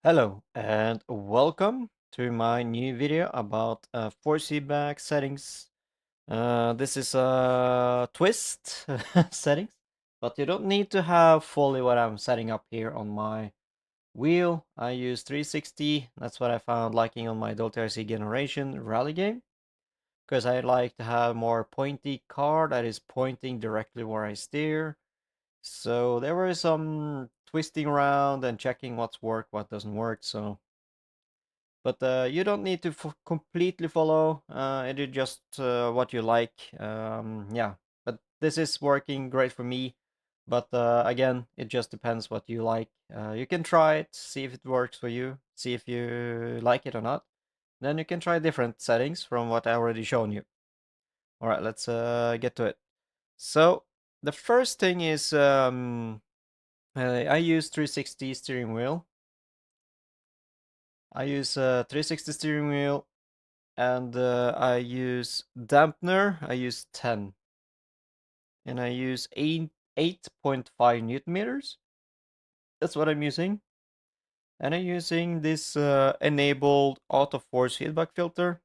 Hello and welcome to my new video about force feedback settings. This is a twist settings, but you don't need to have fully what I'm setting up here on my wheel. I use 360. That's what I found liking on my Logitech generation rally game, because I like to have more pointy car that is pointing directly where I steer. So there was some twisting around and checking what's work, what doesn't work. But you don't need to completely follow. It is just what you like. Yeah, but this is working great for me. But again, it just depends what you like. You can try it, see if it works for you, see if you like it or not. Then you can try different settings from what I already shown you. All right, let's get to it. So the first thing is I use 360 steering wheel. I use 360 steering wheel. And I use dampener, I use 10. And I use 8.5 newton meters. That's what I'm using. And I'm using this enabled auto force feedback filter.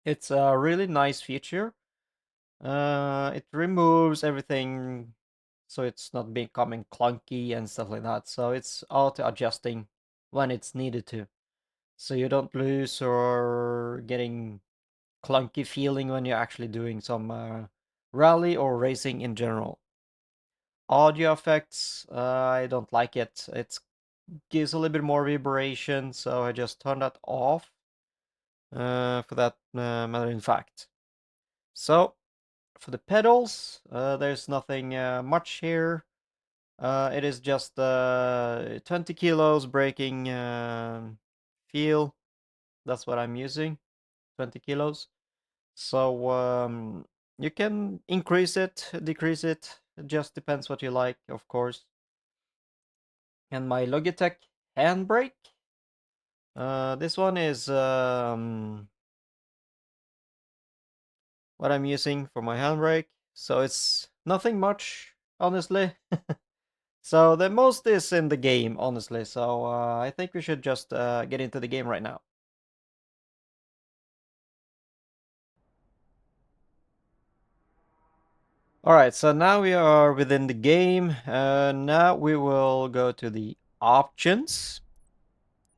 It's a really nice feature. It removes everything so it's not becoming clunky and stuff like that. So it's auto adjusting when it's needed to. So you don't lose or getting clunky feeling when you're actually doing some rally or racing in general. Audio effects, I don't like it. It gives a little bit more vibration, so I just turn that off for that matter in fact. So for the pedals, there's nothing much here. It is just 20 kilos braking feel. That's what I'm using, 20 kilos. So you can increase it, decrease it. It just depends what you like, of course. And my Logitech Handbrake. This one is what I'm using for my handbrake. So it's nothing much, honestly. So the most is in the game, honestly. So I think we should just get into the game right now. Alright, so now we are within the game. Now we will go to the options.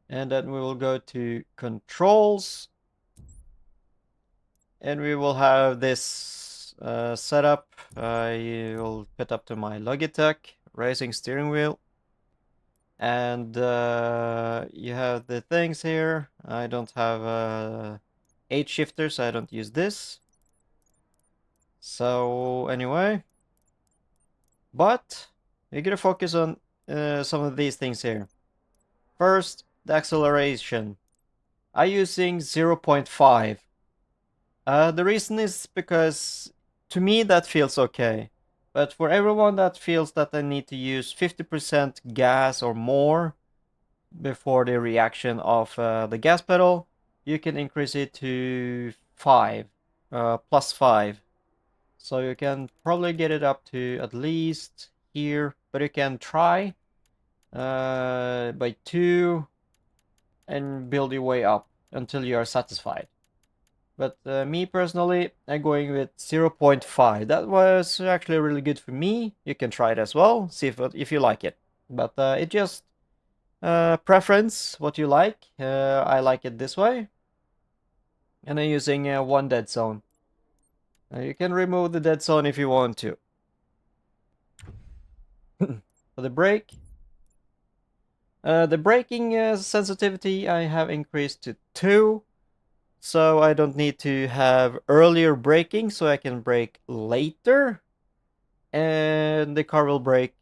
And then we will go to controls. And we will have this setup. I will put up to my Logitech racing steering wheel. And you have the things here. I don't have 8 shifters, so I don't use this. So anyway, but you're gonna focus on some of these things here. First, the acceleration. I'm using 0.5. The reason is because to me that feels okay. But for everyone that feels that they need to use 50% gas or more before the reaction of the gas pedal, you can increase it to 5, plus 5. So you can probably get it up to at least here, but you can try by 2 and build your way up until you are satisfied. But me personally, I'm going with 0.5. That was actually really good for me. You can try it as well, see if you like it. But it just preference, what you like. I like it this way. And I'm using one dead zone. You can remove the dead zone if you want to. For the brake, the braking sensitivity I have increased to 2. So I don't need to have earlier braking, so I can brake later. And the car will brake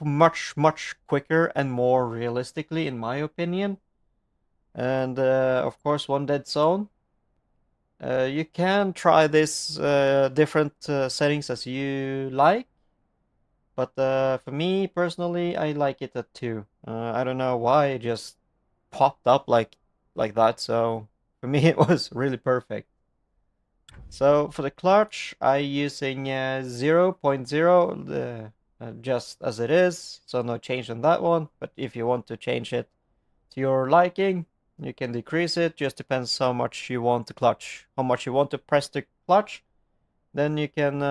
much quicker and more realistically, in my opinion. And of course, one dead zone. You can try this different settings as you like, but for me personally, I like it at 2. I don't know why it just popped up like that. So for me, it was really perfect. So for the clutch, I using 0.0. just as it is, so no change on that one. But if you want to change it to your liking, you can decrease it. Just depends how much you want the clutch, how much you want to press the clutch. Then you can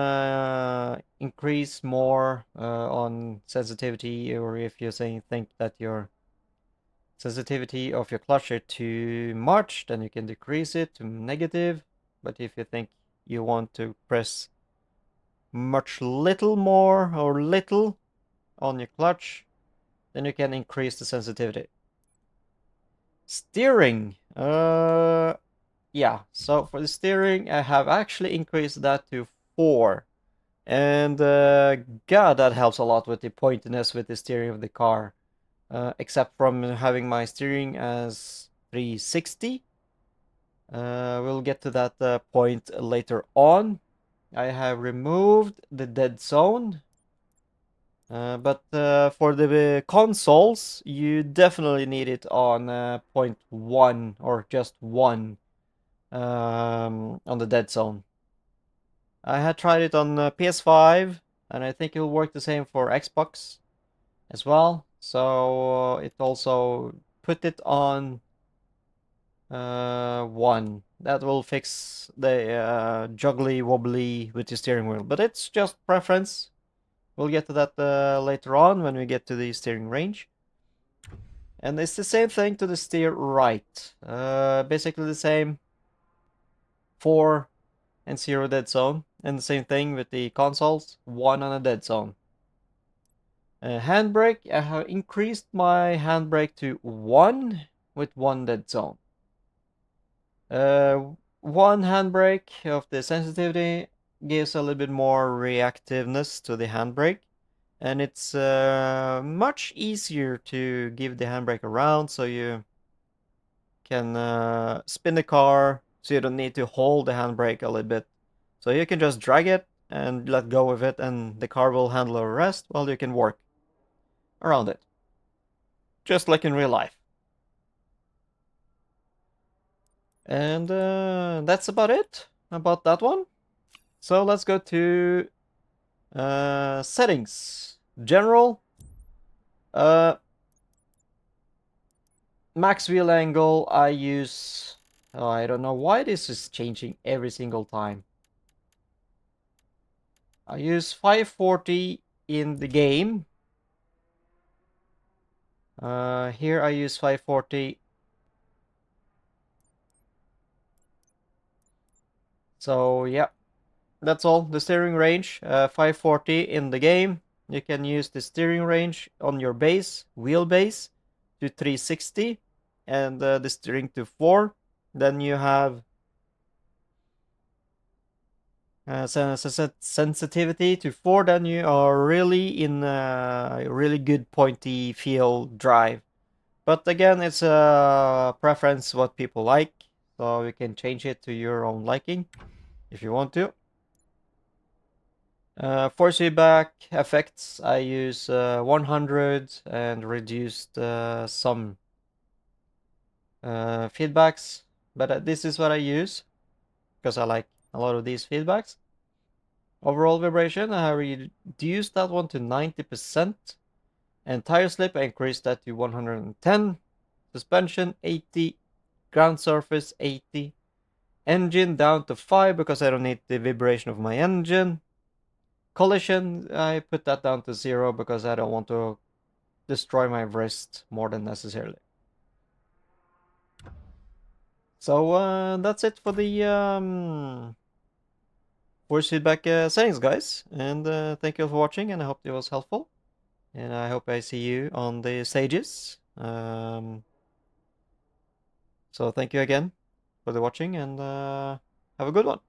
increase more on sensitivity, or if you think that your sensitivity of your clutch are too much, then you can decrease it to negative. But if you think you want to press much little more or little on your clutch, then you can increase the sensitivity. Steering. Yeah, so for the steering, I have actually increased that to 4. And God, that helps a lot with the pointiness with the steering of the car. Except from having my steering as 360. We'll get to that point later on. I have removed the dead zone. But for the consoles, you definitely need it on 0.1 or just 1 on the dead zone. I had tried it on PS5, and I think it'll work the same for Xbox as well. So it also put it on 1. That will fix the juggly wobbly with the steering wheel. But it's just preference. We'll get to that later on when we get to the steering range. And it's the same thing to the steer right. Basically the same 4 and 0 dead zone. And the same thing with the consoles, 1 on a dead zone. Handbrake, I have increased my handbrake to 1 with 1 dead zone. 1 handbrake of the sensitivity gives a little bit more reactiveness to the handbrake. And it's much easier to give the handbrake around, so you can spin the car, so you don't need to hold the handbrake a little bit. So you can just drag it and let go of it, and the car will handle the rest while you can work around it. Just like in real life. And that's about it about that one. So let's go to settings. General. Max wheel angle, I use... Oh, I don't know why this is changing every single time. I use 540 in the game. Here I use 540. So yeah, that's all. The steering range, 540 in the game. You can use the steering range on your base, wheelbase, to 360, and the steering to 4. Then you have sensitivity to 4, then you are really in a really good pointy feel drive. But again, it's a preference what people like, so you can change it to your own liking if you want to. Force feedback effects, I use 100 and reduced some feedbacks, but this is what I use because I like a lot of these feedbacks. Overall vibration, I reduced that one to 90%. And tire slip, I increased that to 110. Suspension, 80. Ground surface, 80. Engine down to 5 because I don't need the vibration of my engine. Collision, I put that down to 0 because I don't want to destroy my wrist more than necessarily. So that's it for the force feedback settings, guys. And thank you for watching, and I hope it was helpful. And I hope I see you on the stages. So thank you again for the watching, and have a good one.